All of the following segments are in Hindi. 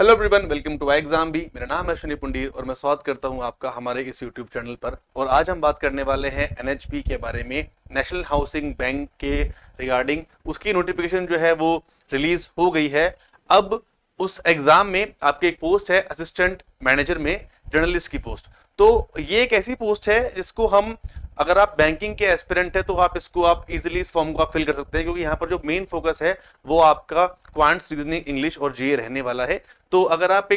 Hello everyone, welcome to exam भी। मेरा नाम है अश्विनी पुंडीर और मैं स्वागत करता हूं आपका हमारे इस यूट्यूब चैनल पर। और आज हम बात करने वाले हैं एनएचबी के बारे में, नेशनल हाउसिंग बैंक के रिगार्डिंग। उसकी नोटिफिकेशन जो है वो रिलीज हो गई है। अब उस एग्जाम में आपकी एक पोस्ट है असिस्टेंट मैनेजर में, जर्नलिस्ट की पोस्ट। तो ये एक ऐसी पोस्ट है जिसको हम, अगर आप बैंकिंग के एस्पिरेंट है तो आप इजीली इस फॉर्म को आप फिल कर सकते हैं, क्योंकि यहाँ पर जो मेन फोकस है वो आपका क्वांट्स, रीजनिंग, इंग्लिश और जीए रहने वाला है। तो अगर आप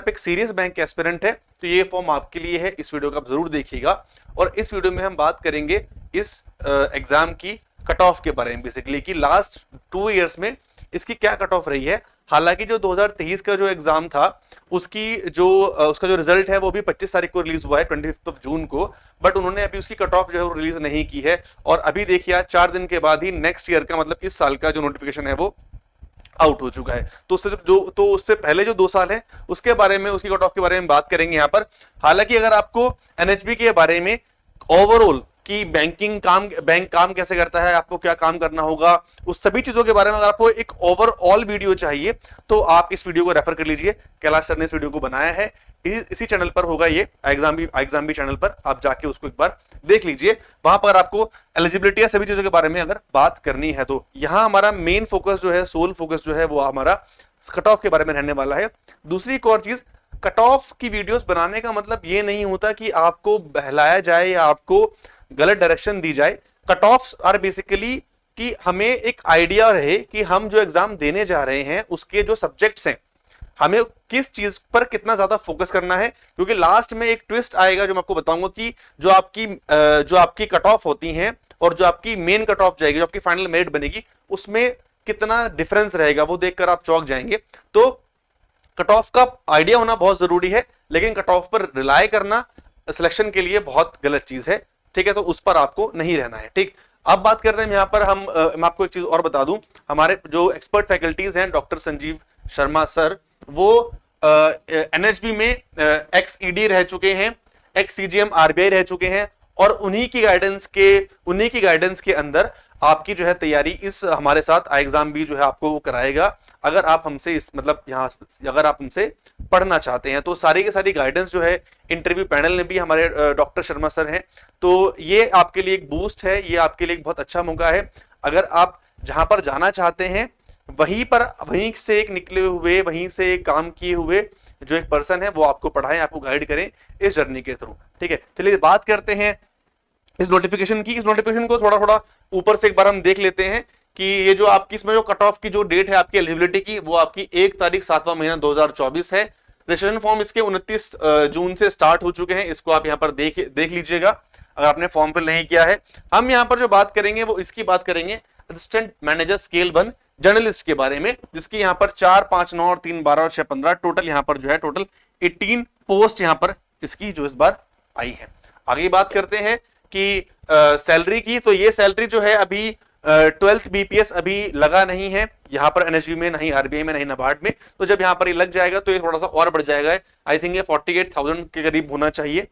एक सीरियस बैंक के एस्पिरेंट है तो ये फॉर्म आपके लिए है। इस वीडियो को आप जरूर देखिएगा। और इस वीडियो में हम बात करेंगे इस एग्जाम की कट ऑफ के बारे में, बेसिकली कि लास्ट 2 इयर्स में इसकी क्या कट ऑफ रही है। हालांकि जो 2023 का जो एग्जाम था उसका जो रिजल्ट है वो भी 25 तारीख को रिलीज हुआ है, 25 जून को। बट उन्होंने अभी उसकी कट ऑफ जो है रिलीज नहीं की है। और अभी देखिए 4 दिन के बाद ही नेक्स्ट ईयर का, मतलब इस साल का जो नोटिफिकेशन है वो आउट हो चुका है। तो उससे पहले जो 2 साल है उसके बारे में, उसकी कट ऑफ के बारे में बात करेंगे यहाँ पर। हालांकि अगर आपको एनएचबी के बारे में ओवरऑल कि बैंक काम कैसे करता है, आपको क्या काम करना होगा, उस सभी चीजों के बारे में अगर आपको एक ओवरऑल वीडियो चाहिए तो आप इस वीडियो को रेफर कर लीजिए। कैलाश सर ने इस वीडियो को बनाया है, इसी चैनल पर होगा ये, एग्जाम भी चैनल पर आप जाके उसको एक बार देख लीजिए। वहां पर आपको एलिजिबिलिटी या सभी चीजों के बारे में अगर बात करनी है तो यहाँ हमारा मेन फोकस जो है, सोल फोकस जो है वो हमारा कट ऑफ के बारे में रहने वाला है। दूसरी एक और चीज, कट ऑफ की वीडियोस बनाने का मतलब ये नहीं होता कि आपको बहलाया जाए या आपको गलत डायरेक्शन दी जाए। कट ऑफ्स आर बेसिकली कि हमें एक आइडिया रहे कि हम जो एग्जाम देने जा रहे हैं उसके जो सब्जेक्ट्स हैं, हमें किस चीज पर कितना ज्यादा फोकस करना है। क्योंकि लास्ट में एक ट्विस्ट आएगा जो मैं आपको बताऊंगा कि जो आपकी कट ऑफ होती हैं और जो आपकी मेन कट ऑफ जाएगी, जो आपकी फाइनल मेरिट बनेगी, उसमें कितना डिफरेंस रहेगा वो देखकर आप चौंक जाएंगे। तो कट ऑफ का आइडिया होना बहुत जरूरी है, लेकिन कट ऑफ पर रिलाय करना सिलेक्शन के लिए बहुत गलत चीज है। ठीक है, तो उस पर आपको नहीं रहना है। ठीक, अब बात करते हैं यहाँ पर मैं आपको एक चीज और बता दूं, हमारे जो एक्सपर्ट फैकल्टीज हैं, डॉक्टर संजीव शर्मा सर, वो एनएचबी में एक्स ईडी रह चुके हैं, एक्स सीजीएम आरबीआई रह चुके हैं। और उन्हीं की गाइडेंस के अंदर आपकी जो है तैयारी इस हमारे साथ एग्जाम भी जो है आपको वो कराएगा। अगर आप हमसे अगर आप हमसे पढ़ना चाहते हैं तो सारी की सारी गाइडेंस जो है इंटरव्यू पैनल ने भी, हमारे डॉक्टर शर्मा सर हैं। तो ये आपके लिए एक बूस्ट है, ये आपके लिए एक बहुत अच्छा मौका है। अगर आप जहां पर जाना चाहते हैं वहीं से एक निकले हुए, वहीं से एक काम किए हुए जो एक पर्सन है वो आपको पढ़ाएं, आपको गाइड करें इस जर्नी के थ्रू। ठीक है, चलिए बात करते हैं इस नोटिफिकेशन की। इस नोटिफिकेशन को थोड़ा थोड़ा ऊपर से एक बार हम देख लेते हैं कि ये जो आपकी इसमें जो कट ऑफ की जो डेट है आपकी एलिजिबिलिटी की, वो आपकी 1 तारीख 7वां महीना 2024 है। रजिस्ट्रेशन फॉर्म इसके 29 जून से स्टार्ट हो चुके हैं। इसको आप यहाँ पर देख लीजिएगा अगर आपने फॉर्म फिल नहीं किया है। हम यहाँ पर जो बात करेंगे वो इसकी बात करेंगे असिस्टेंट मैनेजर स्केल 1 जर्नलिस्ट के बारे में, जिसकी यहाँ पर 4, 5, 9 और 3, 12 और 6, 15 टोटल यहाँ पर जो है टोटल 18 पोस्ट यहाँ पर इसकी जो इस बार आई है। आगे बात करते हैं कि सैलरी की। तो ये सैलरी जो है अभी 12th बीपीएस अभी लगा नहीं है यहाँ पर एनएचबी में, नहीं आरबीआई में, नहीं नाबार्ड में। तो जब यहाँ पर ये लग जाएगा तो ये थोड़ा सा और बढ़ जाएगा। आई थिंक ये 48,000 के करीब होना चाहिए।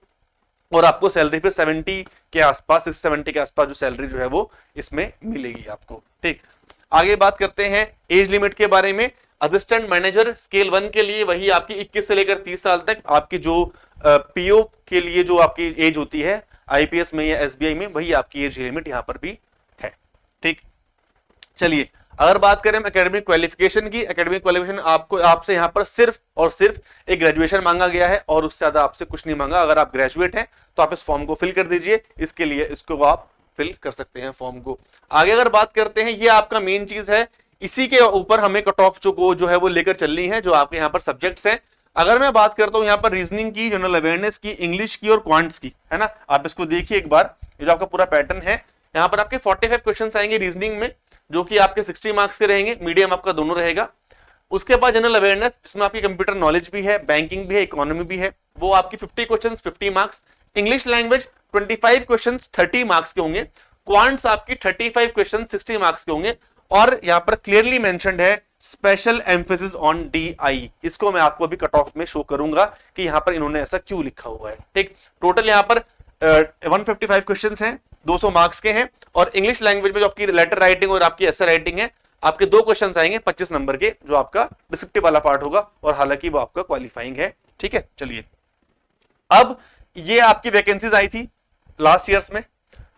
और आपको सैलरी पे 70 के आसपास, 70 के आसपास जो सैलरी जो है वो इसमें मिलेगी आपको। ठीक, आगे बात करते हैं एज लिमिट के बारे में। असिस्टेंट मैनेजर स्केल 1 के लिए वही आपकी 21 से लेकर 30 साल तक, आपकी जो पीओ के लिए जो आपकी एज होती है आईपीएस में या एसबीआई में, वही आपकी एज लिमिट यहाँ पर भी है। ठीक, चलिए अगर बात करें एकेडमिक क्वालिफिकेशन की, एकेडमिक क्वालिफिकेशन आपसे यहाँ पर सिर्फ और सिर्फ एक ग्रेजुएशन मांगा गया है और उससे ज्यादा आपसे कुछ नहीं मांगा। अगर आप ग्रेजुएट हैं तो आप इस फॉर्म को फिल कर दीजिए, इसके लिए इसको आप फिल कर सकते हैं फॉर्म को। आगे अगर बात करते हैं, ये आपका मेन चीज है, इसी के ऊपर हमें कट ऑफ जो है वो लेकर चलनी है, जो आपके यहाँ पर सब्जेक्ट्स हैं। अगर मैं बात करता हूं यहाँ पर रीजनिंग की, जनरल अवेयरनेस की, इंग्लिश की और क्वांट्स की, है ना, आप इसको देखिए एक बार। ये जो आपका पूरा पैटर्न है, यहाँ पर आपके 45 क्वेश्चन आएंगे रीजनिंग में, जो कि आपके 60 मार्क्स के रहेंगे, मीडियम आपका दोनों रहेगा। उसके बाद जनरल अवेयरनेस, जिसमें आपकी कंप्यूटर नॉलेज भी है, बैंकिंग भी है, इकोनॉमी भी है, वो आपकी 50 question 50 marks. English language 25 question 30 marks के होंगे। क्वांट्स आपकी 35 क्वेश्चन 60 मार्क्स के होंगे। और यहाँ पर क्लियरली मेंशन्ड है स्पेशल एम्फेसिस ऑन डीआई। इसको मैं आपको अभी कट ऑफ में शो करूंगा कि यहाँ पर इन्होंने ऐसा क्यों लिखा हुआ है। ठीक, टोटल यहाँ पर 155 क्वेश्चन हैं, 200 मार्क्स के हैं। और इंग्लिश लैंग्वेज में जो आपकी लेटर राइटिंग और आपकी एसे राइटिंग है आपके 2 क्वेश्चन आएंगे 25 नंबर के, जो आपका डिस्क्रिप्टिव वाला पार्ट होगा, और हालांकि वो आपका क्वालिफाइंग है। ठीक है, चलिए अब ये आपकी वैकेंसीज आई थी लास्ट ईयर्स में,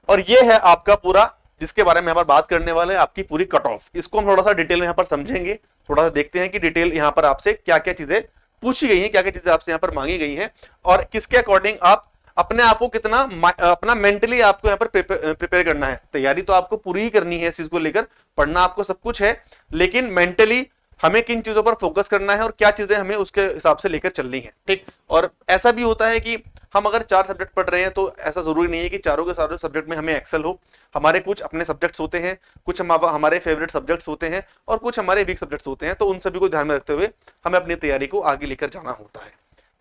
और ये है आपका पूरा जिसके बारे में यहाँ पर बात करने वाले हैं, आपकी पूरी कट ऑफ। इसको हम थोड़ा सा डिटेल में यहाँ पर समझेंगे, थोड़ा सा देखते हैं कि डिटेल यहाँ पर आपसे क्या क्या चीजें पूछी गई हैं, क्या क्या चीजें आपसे यहाँ पर मांगी गई हैं, और किसके अकॉर्डिंग आप अपने आप को कितना अपना मेंटली आपको यहाँ पर प्रिपेयर करना है। तैयारी तो आपको पूरी ही करनी है इस चीज को लेकर, पढ़ना आपको सब कुछ है, लेकिन मेंटली हमें किन चीजों पर फोकस करना है और क्या चीजें हमें उसके हिसाब से लेकर चलनी है। ठीक, और ऐसा भी होता है कि हम अगर 4 सब्जेक्ट पढ़ रहे हैं तो ऐसा जरूरी नहीं है कि चारों के सारे सब्जेक्ट में हमें एक्सेल हो। हमारे कुछ अपने सब्जेक्ट्स होते हैं, कुछ हमारे फेवरेट सब्जेक्ट्स होते हैं, और कुछ हमारे वीक सब्जेक्ट्स होते हैं, तो उन सभी को ध्यान में रखते हुए हमें अपनी तैयारी को आगे लेकर जाना होता है।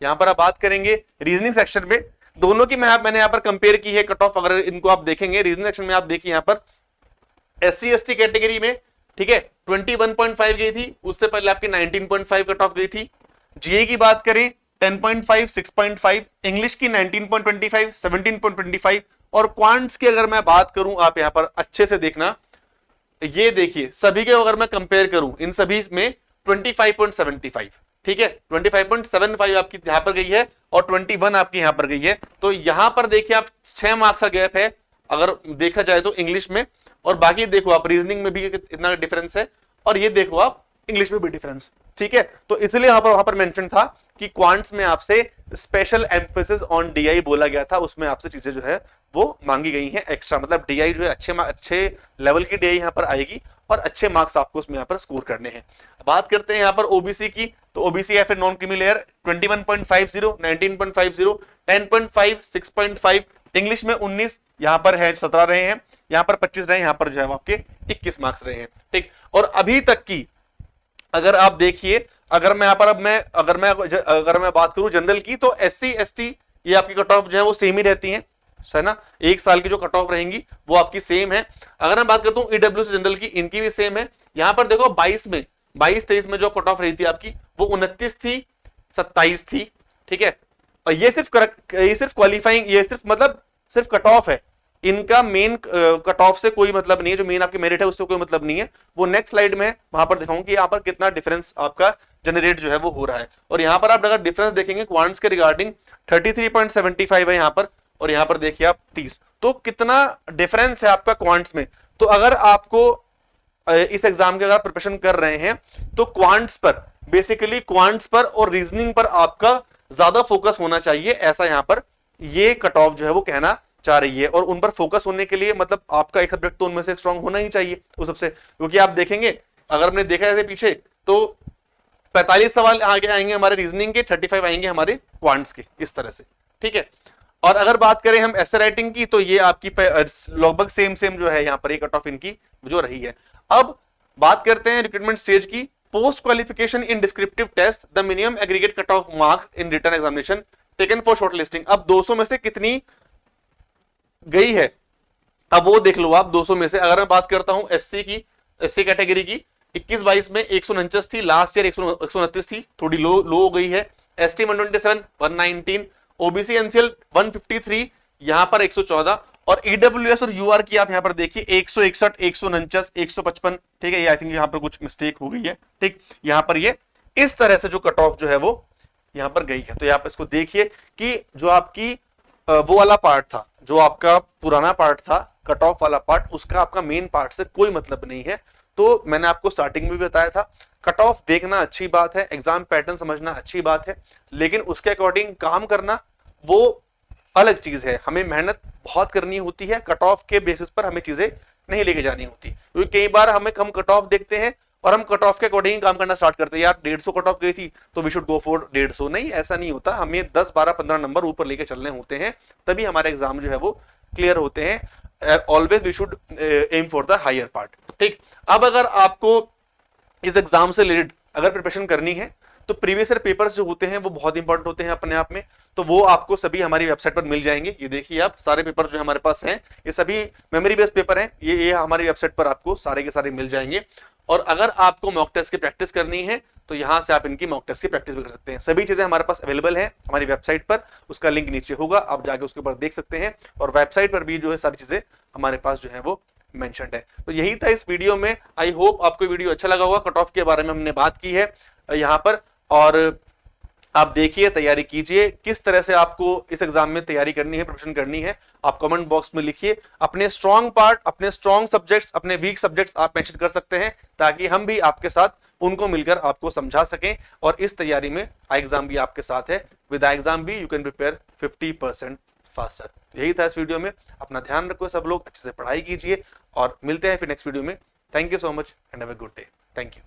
यहाँ पर आप बात करेंगे रीजनिंग सेक्शन में, दोनों की मैंने यहाँ पर कंपेयर की है कट ऑफ। अगर इनको आप देखेंगे रीजनिंग सेक्शन में, आप देखिए यहाँ पर SC ST कैटेगरी में, ठीक है, 21.5 गई थी, उससे पहले आपकी 19.5 कट ऑफ गई थी। जीए की बात करें 10.5, 6.5, इंग्लिश की 19.25, 17.25, और क्वांट्स की अगर मैं बात करूं, आप यहां पर अच्छे से देखना, ये देखिए सभी के अगर मैं कंपेयर करूं इन सभी में 25.75, ठीक है, 25.75 आपकी यहां पर गई है, और 21 आपकी यहां पर गई है। तो यहां पर देखिए आप 6 मार्क्स का गैप है अगर देखा जाए तो इंग्लिश में, और बाकी देखो आप रीजनिंग में भी इतना डिफरेंस है, और ये देखो आप इंग्लिश में भी डिफरेंस। ठीक है, तो इसलिए वहां पर मेंशन था कि क्वांट्स में आपसे स्पेशल एम्फेसिस ऑन डीआई बोला गया था, उसमें आपसे चीजें जो है वो मांगी गई हैं एक्स्ट्रा, मतलब डीआई जो है अच्छे लेवल की डीआई यहां पर आएगी, और अच्छे मार्क्स आपको उसमें यहाँ पर स्कोर करने हैं। बात करते हैं यहाँ पर ओबीसी की, तो ओबीसी या फिर नॉन क्रीमी लेयर 21.50, 19.50, 10.5, 6.5, इंग्लिश में 19 यहाँ पर है, 17 रहे हैं, यहाँ पर 25 रहे, यहाँ पर जो है आपके 21 मार्क्स रहे हैं। ठीक, और अभी तक की अगर आप देखिए, अगर मैं यहाँ पर अगर मैं बात करूं जनरल की, तो SC ST ये आपकी कट ऑफ जो है वो सेम ही रहती है ना, 1 साल की जो कट ऑफ रहेंगी वो आपकी सेम है। अगर मैं बात करता हूँ ईडब्ल्यूएस जनरल की, इनकी भी सेम है। यहाँ पर देखो 22-23 में जो कट ऑफ रही थी आपकी वो 29 थी, 27 थी। ठीक है, और ये सिर्फ क्वालिफाइंग, ये सिर्फ कट ऑफ है, इनका मेन कट ऑफ से कोई मतलब नहीं है, जो मेन आपकी मेरिट है उससे कोई मतलब नहीं है। वो नेक्स्ट स्लाइड में वहां पर दिखाऊंगा कि यहाँ पर कितना डिफरेंस आपका जनरेट जो है वो हो रहा है। और यहाँ पर आप अगर डिफरेंस देखेंगे क्वांट्स के रिगार्डिंग 33.75 है यहाँ पर, और यहाँ पर देखिए आप 30, तो कितना डिफरेंस है आपका क्वांट्स में। तो अगर आपको इस एग्जाम के अगर प्रिपरेशन कर रहे हैं तो क्वांट्स पर, बेसिकली क्वांट्स पर और रीजनिंग पर आपका ज्यादा फोकस होना चाहिए, ऐसा यहाँ पर ये कट ऑफ जो है वो कहना चाह रही है। और उन पर फोकस होने के लिए मतलब आपका एक सब्जेक्ट तो उनमें से स्ट्रांग होना ही चाहिए उस सबसे, क्योंकि आप देखेंगे अगर हमने देखा है पीछे तो 45 सवाल आगे आएंगे हमारे रीजनिंग के, 35 आएंगे हमारे क्वांट्स के, इस तरह से। ठीक है, और अगर बात करें हम ऐसे राइटिंग की, तो ये आपकी लगभग सेम जो है यहाँ पर ये कट ऑफ इनकी जो रही है। अब बात करते हैं रिक्रूटमेंट स्टेज की। Post qualification in descriptive test, the minimum aggregate cut off marks in written examination taken for shortlisting. अब 200 में से कितनी गई है, अब वो देख लो आप 200 में से। अगर मैं बात करता हूं SC कैटेगरी की, 21-22 में 149 थी, लास्ट ईयर 129 थी, थोड़ी लो हो गई है। ST 127, 119, OBC NCL 153, यहां पर 114, और EWS और UR की आप यहां पर देखिए 161, 149, 155। ठीक है, ये आई थिंक यहां पर कुछ मिस्टेक हो गई है। ठीक, यहां पर ये इस तरह से जो कट ऑफ जो है वो यहां पर गई है। तो यहां पर इसको देखिए कि जो आपकी वो वाला पार्ट था, जो आपका पुराना पार्ट था कट ऑफ वाला पार्ट, उसका आपका मेन पार्ट से कोई मतलब नहीं है। तो मैंने आपको स्टार्टिंग में भी बताया था, कट ऑफ देखना अच्छी बात है, एग्जाम पैटर्न समझना अच्छी बात है, लेकिन उसके अकॉर्डिंग काम करना वो अलग चीज है। हमें मेहनत बहुत करनी होती है, कट ऑफ के बेसिस पर हमें चीजें नहीं लेके जानी होती, क्योंकि कई बार हम कट ऑफ देखते हैं और हम कट ऑफ के अकॉर्डिंग काम करना स्टार्ट करते हैं। यार 150 कट ऑफ गई थी तो वी शुड गो फॉर 150, नहीं, ऐसा नहीं होता। हमें 10, 12, 15 नंबर ऊपर लेके चलने होते हैं, तभी हमारे एग्जाम जो है वो क्लियर होते हैं। Always we should aim for the higher part. ठीक, अब अगर आपको इस एग्जाम से रिलेटेड अगर प्रिपरेशन करनी है तो प्रीवियस ईयर पेपर्स जो होते हैं वो बहुत इंपॉर्टेंट होते हैं अपने आप में, तो वो आपको सभी हमारी वेबसाइट पर मिल जाएंगे। ये देखिए आप सारे पेपर जो हमारे पास हैं ये सभी मेमोरी बेस्ड पेपर हैं, ये हमारी वेबसाइट पर आपको सारे के सारे मिल जाएंगे। और अगर आपको मॉक टेस्ट की प्रैक्टिस करनी है तो यहां से आप इनकी मॉक टेस्ट की प्रैक्टिस भी कर सकते हैं। सभी चीजें हमारे पास अवेलेबल है हमारी वेबसाइट पर, उसका लिंक नीचे होगा, आप जाके उसके ऊपर देख सकते हैं। और वेबसाइट पर भी जो है सारी चीजें हमारे पास जो है वो मेंशन्ड है। तो यही था इस वीडियो में। आई होप आपको वीडियो अच्छा लगा होगा। कट ऑफ के बारे में हमने बात की है यहाँ पर, और आप देखिए, तैयारी कीजिए। किस तरह से आपको इस एग्जाम में तैयारी करनी है, प्रिपरेशन करनी है, आप कमेंट बॉक्स में लिखिए। अपने स्ट्रॉन्ग पार्ट, अपने स्ट्रॉन्ग सब्जेक्ट्स, अपने वीक सब्जेक्ट्स आप मेंशन कर सकते हैं, ताकि हम भी आपके साथ उनको मिलकर आपको समझा सकें। और इस तैयारी में आई एग्जाम भी आपके साथ है। विद आई एग्जाम भी यू कैन प्रिपेयर 50% फास्टर। यही था इस वीडियो में। अपना ध्यान रखो सब लोग, अच्छे से पढ़ाई कीजिए, और मिलते हैं फिर नेक्स्ट वीडियो में। Thank you so much and have a good day. Thank you.